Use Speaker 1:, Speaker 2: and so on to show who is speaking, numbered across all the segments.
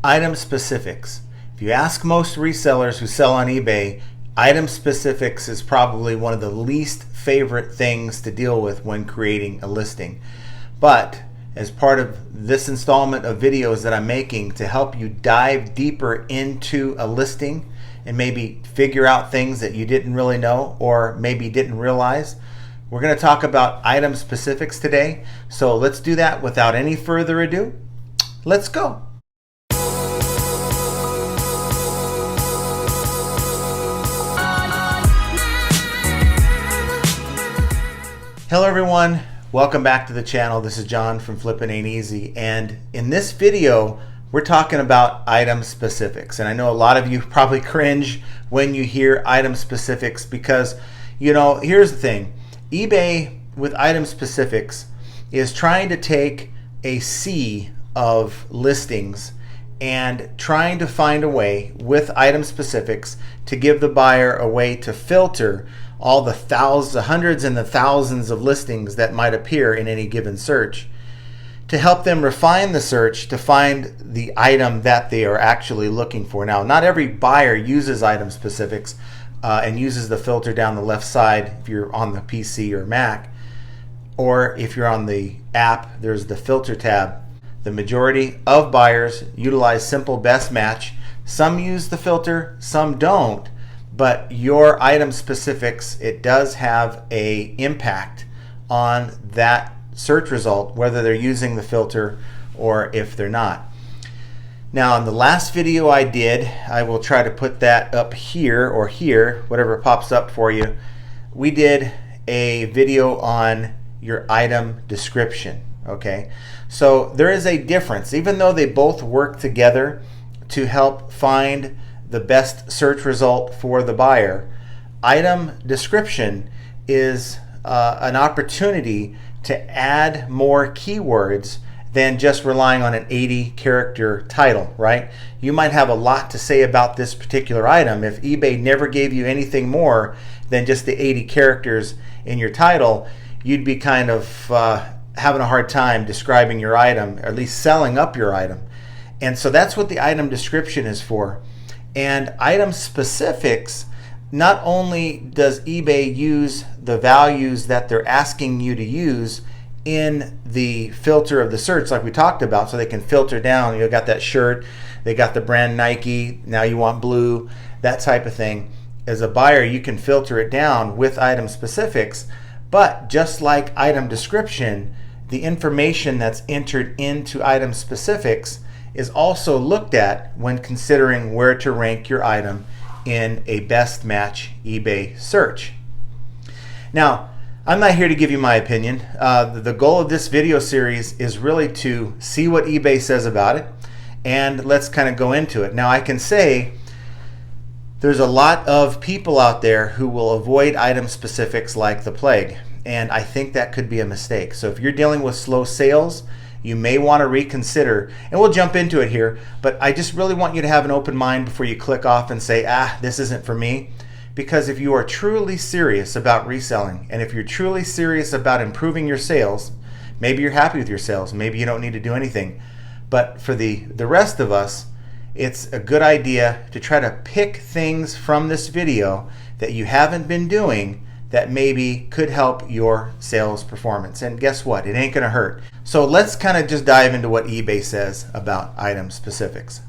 Speaker 1: Item specifics. If you ask most resellers who sell on eBay, item specifics is probably one of the least favorite things to deal with when creating a listing. But as part of this installment of videos that I'm making to help you dive deeper into a listing and maybe figure out things that you didn't really know or maybe didn't realize, we're going to talk about item specifics today. So let's do that without any further ado. Let's go. Hello everyone, welcome back to the channel. This is John from Flippin' Ain't Easy, and in this video we're talking about item specifics. And I know a lot of you probably cringe when you hear item specifics because, you know, here's the thing. eBay with item specifics is trying to take a sea of listings and trying to find a way with item specifics to give the buyer a way to filter all the hundreds and the thousands of listings that might appear in any given search, to help them refine the search to find the item that they are actually looking for. Now, not every buyer uses item specifics and uses the filter down the left side if you're on the PC or Mac, or if you're on the app, there's the filter tab. The majority of buyers utilize simple best match. Some use the filter, some don't. But your item specifics, it does have an impact on that search result, whether they're using the filter or if they're not. Now, in the last video I did, I will try to put that up here or here, whatever pops up for you. We did a video on your item description, okay? So there is a difference, even though they both work together to help find the best search result for the buyer. Item description is an opportunity to add more keywords than just relying on an 80 character title, right? You might have a lot to say about this particular item. If eBay never gave you anything more than just the 80 characters in your title, you'd be kind of having a hard time describing your item, or at least selling up your item. And so that's what the item description is for. And item specifics, not only does eBay use the values that they're asking you to use in the filter of the search like we talked about, so they can filter down. You got that shirt, they got the brand Nike, now you want blue, that type of thing. As a buyer, you can filter it down with item specifics, but just like item description, the information that's entered into item specifics is also looked at when considering where to rank your item in a best match eBay search. Now, I'm not here to give you my opinion. The goal of this video series is really to see what eBay says about it, and let's kind of go into it. Now, I can say there's a lot of people out there who will avoid item specifics like the plague, and I think that could be a mistake. So if you're dealing with slow sales, you may want to reconsider, and we'll jump into it here, but I just really want you to have an open mind before you click off and say, this isn't for me. Because if you are truly serious about reselling, and if you're truly serious about improving your sales, maybe you're happy with your sales, maybe you don't need to do anything, but for the rest of us, it's a good idea to try to pick things from this video that you haven't been doing that maybe could help your sales performance. And guess what? It ain't gonna hurt. So let's kind of just dive into what eBay says about item specifics.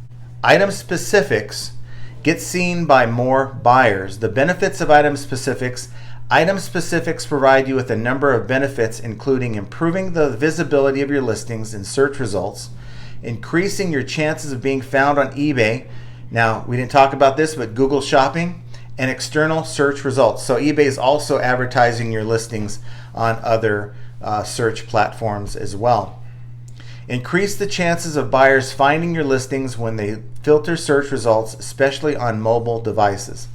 Speaker 1: Item specifics get seen by more buyers. The benefits of item specifics. Item specifics provide you with a number of benefits, including improving the visibility of your listings in search results, increasing your chances of being found on eBay. Now, we didn't talk about this, but Google Shopping, and external search results. So eBay is also advertising your listings on other search platforms as well. Increase the chances of buyers finding your listings when they filter search results, especially on mobile devices.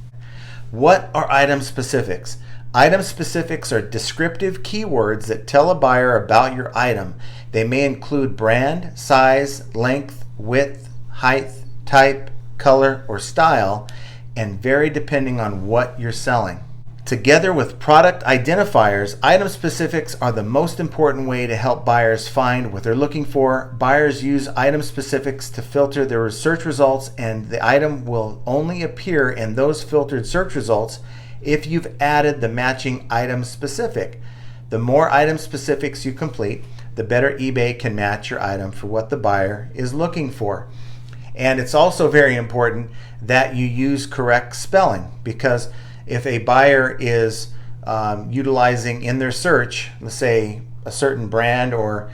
Speaker 1: What are item specifics? Item specifics are descriptive keywords that tell a buyer about your item. They may include brand, size, length, width, height, type, color, or style, and vary depending on what you're selling. Together with product identifiers, item specifics are the most important way to help buyers find what they're looking for. Buyers use item specifics to filter their search results, and the item will only appear in those filtered search results if you've added the matching item specific. The more item specifics you complete, the better eBay can match your item for what the buyer is looking for. And it's also very important that you use correct spelling, because if a buyer is utilizing in their search, let's say a certain brand or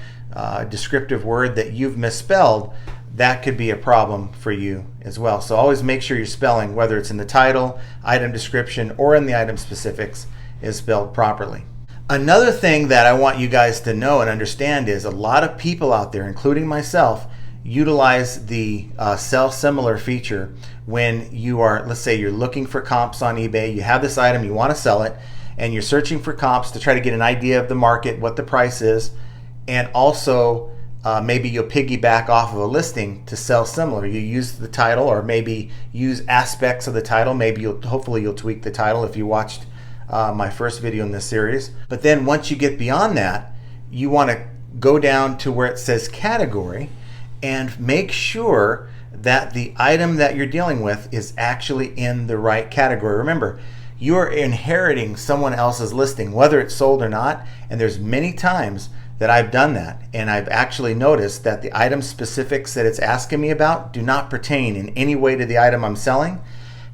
Speaker 1: descriptive word that you've misspelled, that could be a problem for you as well. So always make sure your spelling, whether it's in the title, item description, or in the item specifics, is spelled properly. Another thing that I want you guys to know and understand is a lot of people out there, including myself, utilize the sell similar feature when you are, let's say you're looking for comps on eBay, you have this item, you want to sell it, and you're searching for comps to try to get an idea of the market, what the price is, and also maybe you'll piggyback off of a listing to sell similar. You use the title, or maybe use aspects of the title. Maybe hopefully you'll tweak the title if you watched my first video in this series. But then once you get beyond that, you want to go down to where it says category and make sure that the item that you're dealing with is actually in the right category. Remember, you're inheriting someone else's listing, whether it's sold or not, and there's many times that I've done that, and I've actually noticed that the item specifics that it's asking me about do not pertain in any way to the item I'm selling.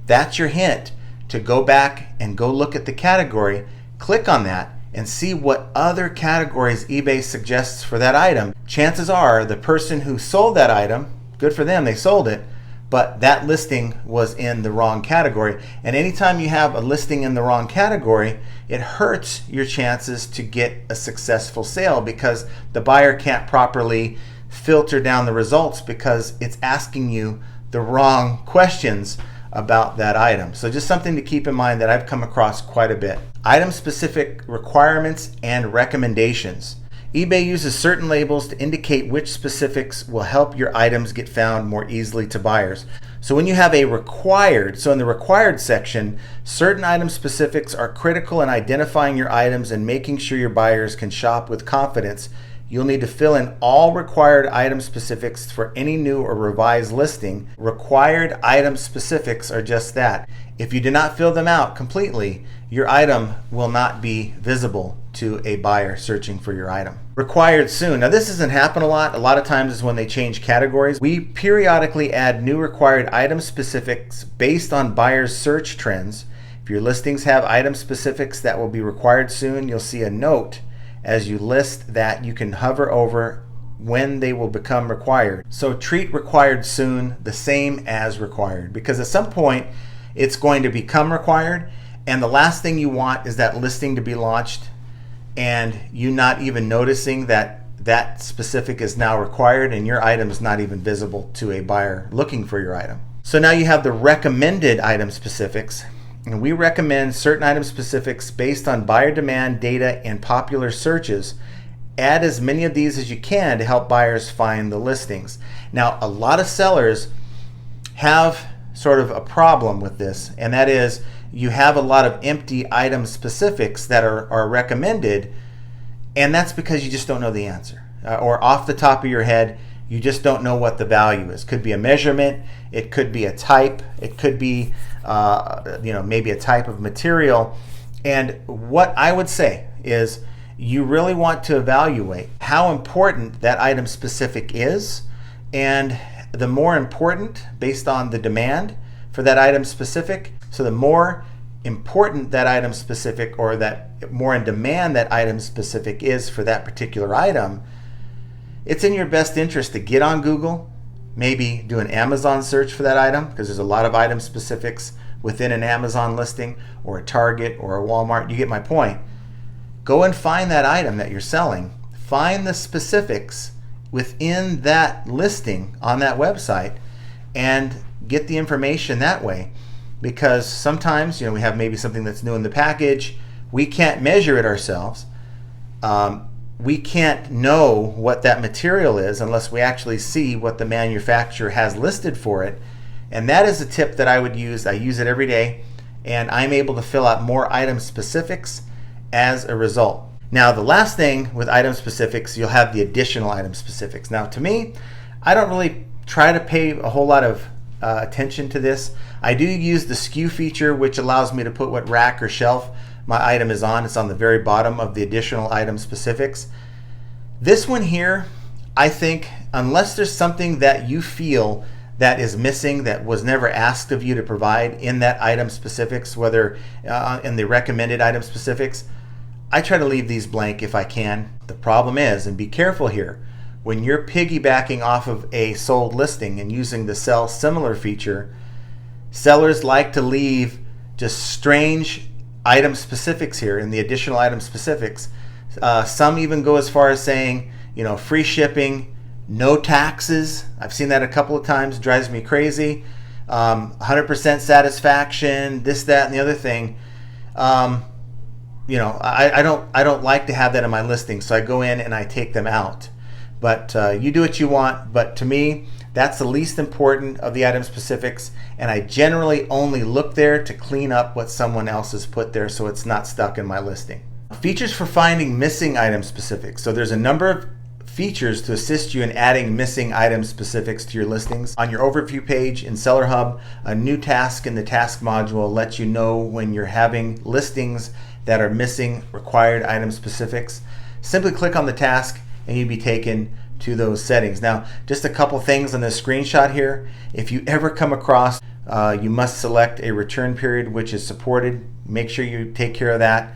Speaker 1: That's your hint to go back and go look at the category, click on that, and see what other categories eBay suggests for that item. Chances are the person who sold that item, good for them, they sold it, but that listing was in the wrong category. And anytime you have a listing in the wrong category, it hurts your chances to get a successful sale, because the buyer can't properly filter down the results because it's asking you the wrong questions about that item. So just something to keep in mind that I've come across quite a bit. Item specific requirements and recommendations. eBay uses certain labels to indicate which specifics will help your items get found more easily to buyers. So when you have a required, so in the required section, certain item specifics are critical in identifying your items and making sure your buyers can shop with confidence. You'll need to fill in all required item specifics for any new or revised listing. Required item specifics are just that. If you do not fill them out completely, your item will not be visible to a buyer searching for your item. Required soon. Now this doesn't happen a lot. A lot of times is when they change categories. We periodically add new required item specifics based on buyers' search trends. If your listings have item specifics that will be required soon, you'll see a note as you list that you can hover over when they will become required. So treat required soon the same as required, because at some point it's going to become required, and the last thing you want is that listing to be launched and you not even noticing that that specific is now required and your item is not even visible to a buyer looking for your item. So now you have the recommended item specifics. And we recommend certain item specifics based on buyer demand, data, and popular searches. Add as many of these as you can to help buyers find the listings. Now, a lot of sellers have sort of a problem with this, and that is you have a lot of empty item specifics that are recommended, and that's because you just don't know the answer. Or off the top of your head, you just don't know what the value is. Could be a measurement, it could be a type, it could be maybe a type of material. And what I would say is you really want to evaluate how important that item specific is, and the more important based on the demand for that item specific. So the more important that item specific, or that more in demand that item specific is for that particular item, it's in your best interest to get on Google, maybe do an Amazon search for that item, because there's a lot of item specifics within an Amazon listing, or a Target or a Walmart. You get my point. Go and find that item that you're selling. Find the specifics within that listing on that website and get the information that way. Because sometimes, we have maybe something that's new in the package. We can't measure it ourselves. We can't know what that material is unless we actually see what the manufacturer has listed for it. And that is a tip that I would use. I use it every day, and I'm able to fill out more item specifics as a result. Now, the last thing with item specifics, you'll have the additional item specifics. Now, to me, I don't really try to pay a whole lot of attention to this. I do use the SKU feature, which allows me to put what rack or shelf my item is on. It's on the very bottom of the additional item specifics. This one here, I think, unless there's something that you feel that is missing that was never asked of you to provide in that item specifics, whether in the recommended item specifics, I try to leave these blank if I can. The problem is, and be careful here, when you're piggybacking off of a sold listing and using the sell similar feature, sellers like to leave just strange item specifics here in the additional item specifics. Some even go as far as saying, free shipping, no taxes. I've seen that a couple of times, drives me crazy. 100% satisfaction, this, that, and the other thing. I don't like to have that in my listing, so I go in and I take them out. But you do what you want. But to me, that's the least important of the item specifics, and I generally only look there to clean up what someone else has put there so it's not stuck in my listing. Features for finding missing item specifics. So there's a number of features to assist you in adding missing item specifics to your listings. On your overview page in Seller Hub, a new task in the task module lets you know when you're having listings that are missing required item specifics. Simply click on the task and you'll be taken to those settings. Now, just a couple things on this screenshot here. If you ever come across, you must select a return period which is supported. Make sure you take care of that.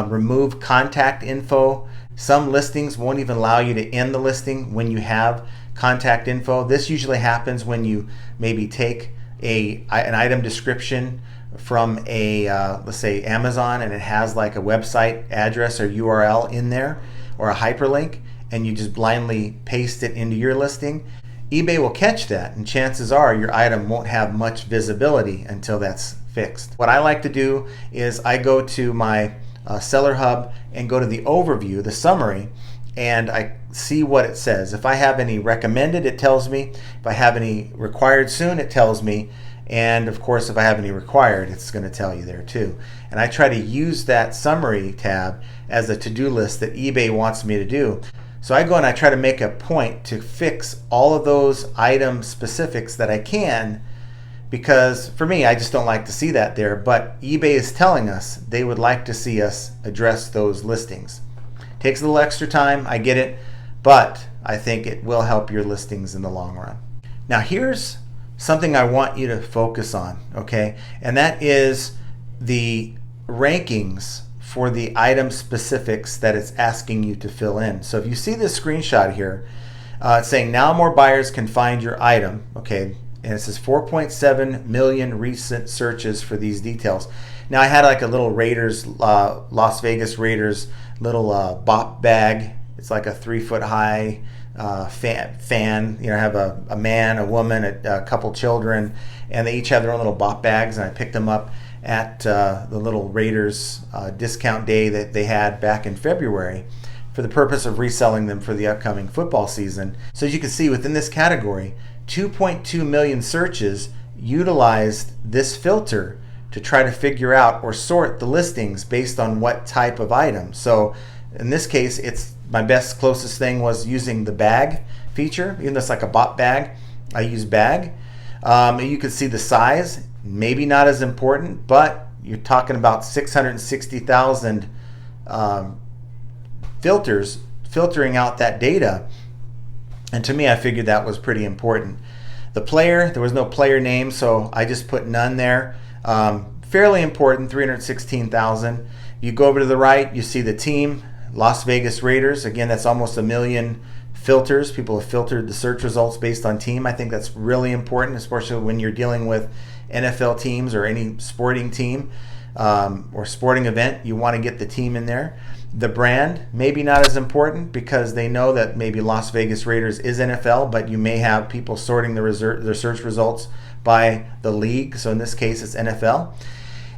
Speaker 1: Remove contact info. Some listings won't even allow you to end the listing when you have contact info. This usually happens when you maybe take an item description from a let's say Amazon, and it has like a website address or URL in there or a hyperlink, and you just blindly paste it into your listing. eBay will catch that, and chances are your item won't have much visibility until that's fixed. What I like to do is I go to my Seller Hub and go to the overview, the summary, and I see what it says. If I have any recommended, it tells me. If I have any required soon, it tells me. And of course, if I have any required, it's going to tell you there too. And I try to use that summary tab as a to-do list that eBay wants me to do. So I go and I try to make a point to fix all of those item specifics that I can, because for me, I just don't like to see that there. But eBay is telling us they would like to see us address those listings. Takes a little extra time, I get it, but I think it will help your listings in the long run. Now here's something I want you to focus on, okay? And that is the rankings for the item specifics that it's asking you to fill in. So if you see this screenshot here, it's saying now more buyers can find your item, okay? And it says 4.7 million recent searches for these details. Now I had like a little Raiders, Las Vegas Raiders little bop bag. It's like a 3-foot high fan. I have a man, a woman, a couple children, and they each have their own little bop bags, and I picked them up at the little Raiders discount day that they had back in February for the purpose of reselling them for the upcoming football season. So as you can see, within this category, 2.2 million searches utilized this filter to try to figure out or sort the listings based on what type of item. So in this case, it's my best closest thing was using the bag feature. Even though it's like a bop bag, I use bag. You can see the size, maybe not as important, but you're talking about 660,000 filters filtering out that data. And to me, I figured that was pretty important. The player, there was no player name, so I just put none there. Fairly important, 316,000. You go over to the right, you see the team, Las Vegas Raiders. Again, that's almost 1 million filters. People have filtered the search results based on team. I think that's really important, especially when you're dealing with NFL teams or any sporting team or sporting event. You want to get the team in there. The brand, maybe not as important because they know that maybe Las Vegas Raiders is NFL, but you may have people sorting their search results by the league. So in this case, it's NFL.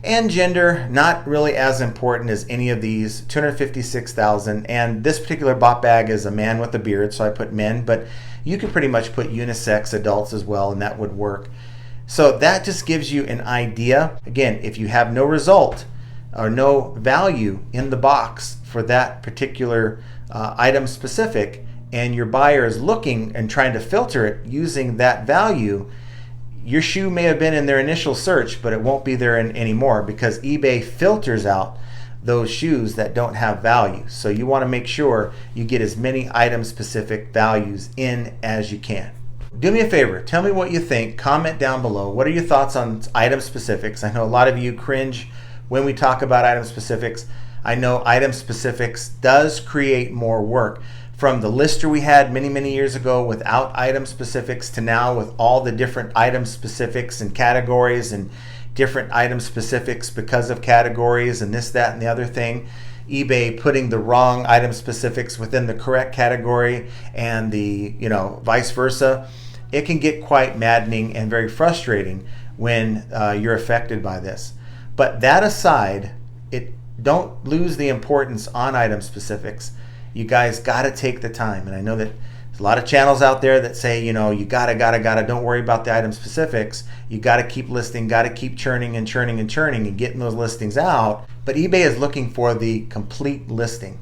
Speaker 1: And gender, not really as important as any of these, 256,000. And this particular bot bag is a man with a beard, so I put men, but you can pretty much put unisex adults as well, and that would work. So that just gives you an idea. Again, if you have no result or no value in the box for that particular item specific, and your buyer is looking and trying to filter it using that value, your shoe may have been in their initial search, but it won't be there anymore, because eBay filters out those shoes that don't have value. So you want to make sure you get as many item specific values in as you can. Do me a favor, tell me what you think. Comment down below. What are your thoughts on item specifics? I know a lot of you cringe when we talk about item specifics. I know item specifics does create more work. From the lister we had many years ago without item specifics to now with all the different item specifics and categories and different item specifics because of categories and this, that, and the other thing. eBay putting the wrong item specifics within the correct category and the, vice versa. It can get quite maddening and very frustrating when you're affected by this. But that aside, don't lose the importance on item specifics. You guys got to take the time. And I know that there's a lot of channels out there that say, you gotta, don't worry about the item specifics. You got to keep listing, got to keep churning and getting those listings out. But eBay is looking for the complete listing.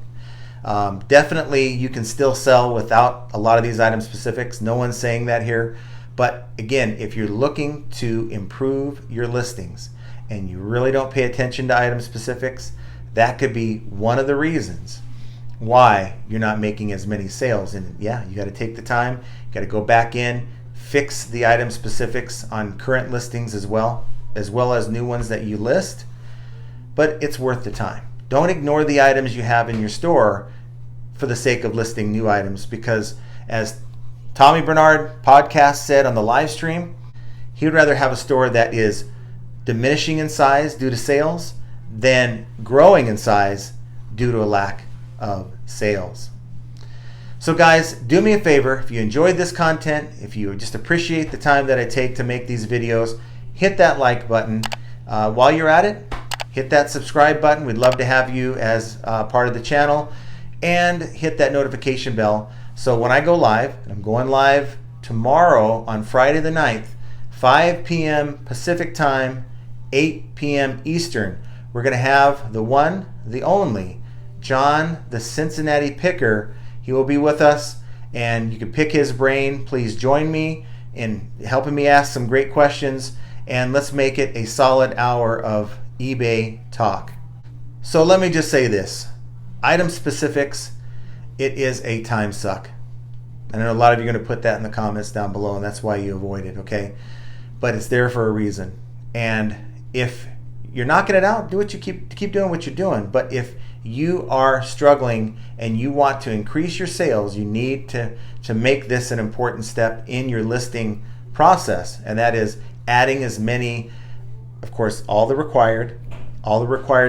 Speaker 1: Definitely you can still sell without a lot of these item specifics. No one's saying that here. But again, if you're looking to improve your listings and you really don't pay attention to item specifics, that could be one of the reasons why you're not making as many sales. And yeah, you got to take the time, you got to go back in, fix the item specifics on current listings as well as new ones that you list. But it's worth the time. Don't ignore the items you have in your store for the sake of listing new items, because as Tommy Bernard podcast said on the live stream, he would rather have a store that is diminishing in size due to sales than growing in size due to a lack of sales. So guys, do me a favor, if you enjoyed this content, if you just appreciate the time that I take to make these videos, hit that like button. While you're at it, hit that subscribe button. We'd love to have you as part of the channel, and hit that notification bell so when I go live, and I'm going live tomorrow on Friday the 9th, 5 p.m. Pacific time, 8 p.m. Eastern, we're going to have the one, the only, John, the Cincinnati Picker. He will be with us, and you can pick his brain. Please join me in helping me ask some great questions, and let's make it a solid hour of eBay talk. So let me just say this. Item specifics, it is a time suck. I know a lot of you are going to put that in the comments down below, and that's why you avoid it, okay? But it's there for a reason. And if you're knocking it out, do what you keep doing what you're doing. But if you are struggling and you want to increase your sales, you need to make this an important step in your listing process, and that is adding as many, of course, all the required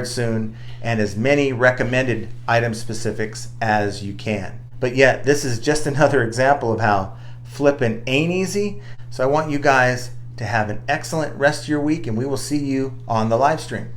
Speaker 1: soon, and as many recommended item specifics as you can. But yet, this is just another example of how flipping ain't easy. So I want you guys to have an excellent rest of your week, and we will see you on the live stream.